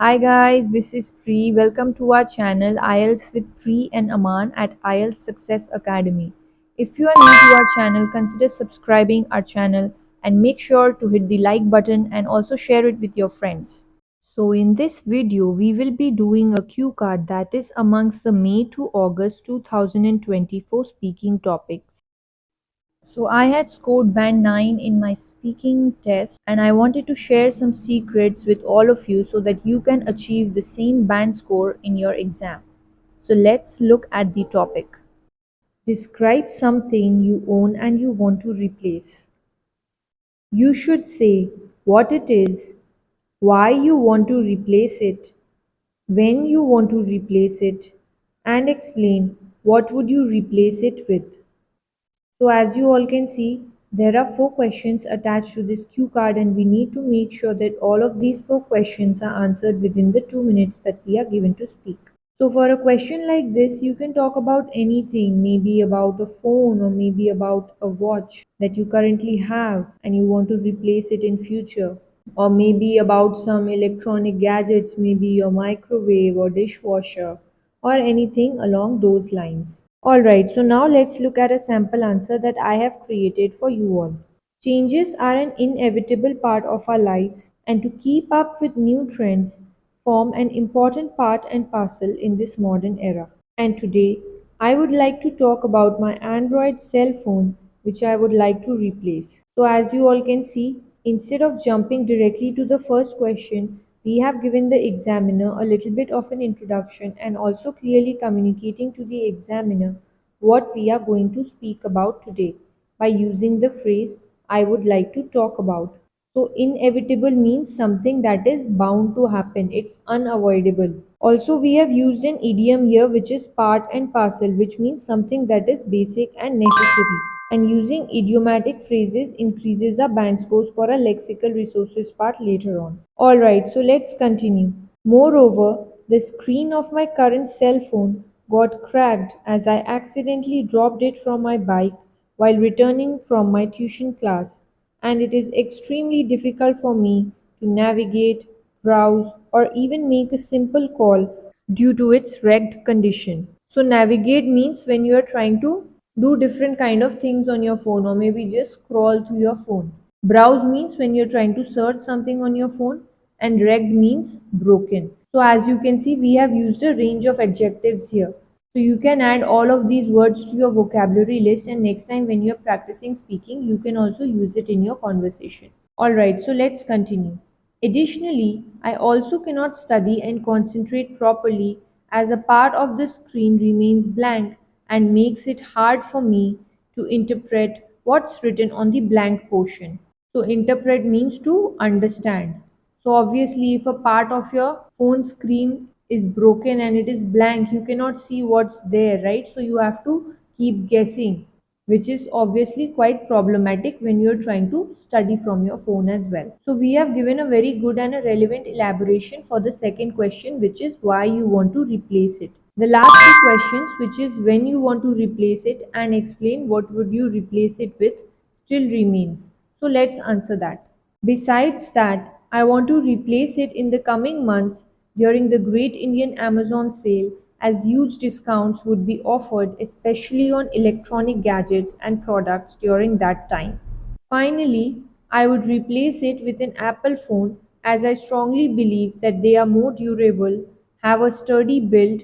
Hi guys, this is Pri. Welcome to our channel IELTS with Pri and Aman at IELTS Success Academy. If you are new to our channel, consider subscribing our channel and make sure to hit the like button and also share it with your friends. So in this video, we will be doing a cue card that is amongst the May to August 2024 speaking topics. So I had scored band 9 in my speaking test and I wanted to share some secrets with all of you so that you can achieve the same band score in your exam. So let's look at the topic. Describe something you own and you want to replace. You should say what it is, why you want to replace it, when you want to replace it, and explain what would you replace it with. So as you all can see, there are 4 questions attached to this cue card and we need to make sure that all of these 4 questions are answered within the 2 minutes that we are given to speak. So for a question like this, you can talk about anything, maybe about a phone or maybe about a watch that you currently have and you want to replace it in future. Or maybe about some electronic gadgets, maybe your microwave or dishwasher or anything along those lines. Alright, so now let's look at a sample answer that I have created for you all. Changes are an inevitable part of our lives, and to keep up with new trends, form an important part and parcel in this modern era. And today, I would like to talk about my Android cell phone, which I would like to replace. So, as you all can see, instead of jumping directly to the first question, we have given the examiner a little bit of an introduction and also clearly communicating to the examiner what we are going to speak about today by using the phrase I would like to talk about. So, inevitable means something that is bound to happen, it's unavoidable. Also, we have used an idiom here which is part and parcel, which means something that is basic and necessary. And using idiomatic phrases increases our band scores for our lexical resources part later on. Alright, so let's continue. Moreover, the screen of my current cell phone got cracked as I accidentally dropped it from my bike while returning from my tuition class, and it is extremely difficult for me to navigate, browse, or even make a simple call due to its wrecked condition. So navigate means when you are trying to do different kind of things on your phone or maybe just scroll through your phone. Browse means when you're trying to search something on your phone, and wrecked means broken. So as you can see, we have used a range of adjectives here. So you can add all of these words to your vocabulary list, and next time when you're practicing speaking, you can also use it in your conversation. Alright, so let's continue. Additionally, I also cannot study and concentrate properly as a part of the screen remains blank and makes it hard for me to interpret what's written on the blank portion. So, interpret means to understand. So, obviously, if a part of your phone screen is broken and it is blank, you cannot see what's there, right? So, you have to keep guessing, which is obviously quite problematic when you're trying to study from your phone as well. So we have given a very good and a relevant elaboration for the second question, which is why you want to replace it. The last 2 questions, which is when you want to replace it and explain what would you replace it with, still remains. So let's answer that. Besides that, I want to replace it in the coming months during the Great Indian Amazon sale, as huge discounts would be offered, especially on electronic gadgets and products during that time. Finally, I would replace it with an Apple phone, as I strongly believe that they are more durable, have a sturdy build,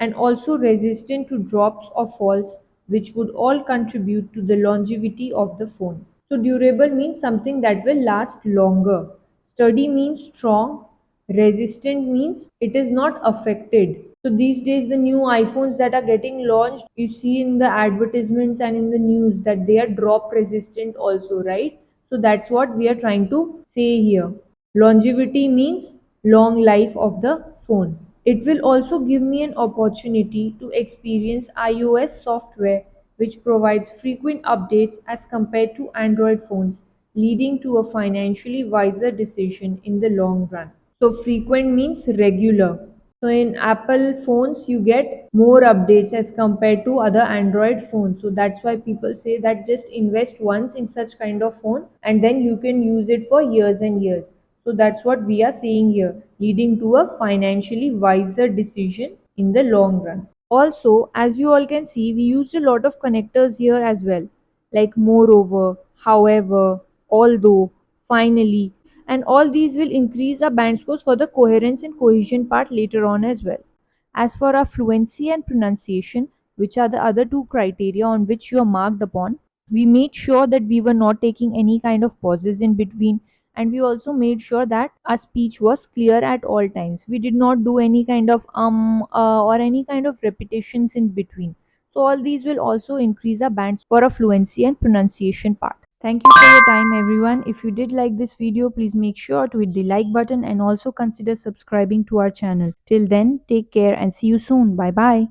and also resistant to drops or falls, which would all contribute to the longevity of the phone. So, durable means something that will last longer. Sturdy means strong. Resistant means it is not affected. So these days the new iPhones that are getting launched, you see in the advertisements and in the news that they are drop resistant also, right? So that's what we are trying to say here. Longevity means long life of the phone. It will also give me an opportunity to experience iOS software, which provides frequent updates as compared to Android phones, leading to a financially wiser decision in the long run. So frequent means regular. So in Apple phones, you get more updates as compared to other Android phones. So that's why people say that just invest once in such kind of phone and then you can use it for years and years. So that's what we are saying here. leading to a financially wiser decision in the long run. Also, as you all can see, we used a lot of connectors here as well, like moreover, however, although, finally, and all these will increase our band scores for the coherence and cohesion part later on as well. As for our fluency and pronunciation, which are the other two criteria on which you are marked upon, we made sure that we were not taking any kind of pauses in between, and we also made sure that our speech was clear at all times. We did not do any kind of or any kind of repetitions in between. So all these will also increase our bands for a fluency and pronunciation part. Thank you for your time, everyone. If you did like this video, please make sure to hit the like button and also consider subscribing to our channel. Till then, take care and see you soon. Bye bye.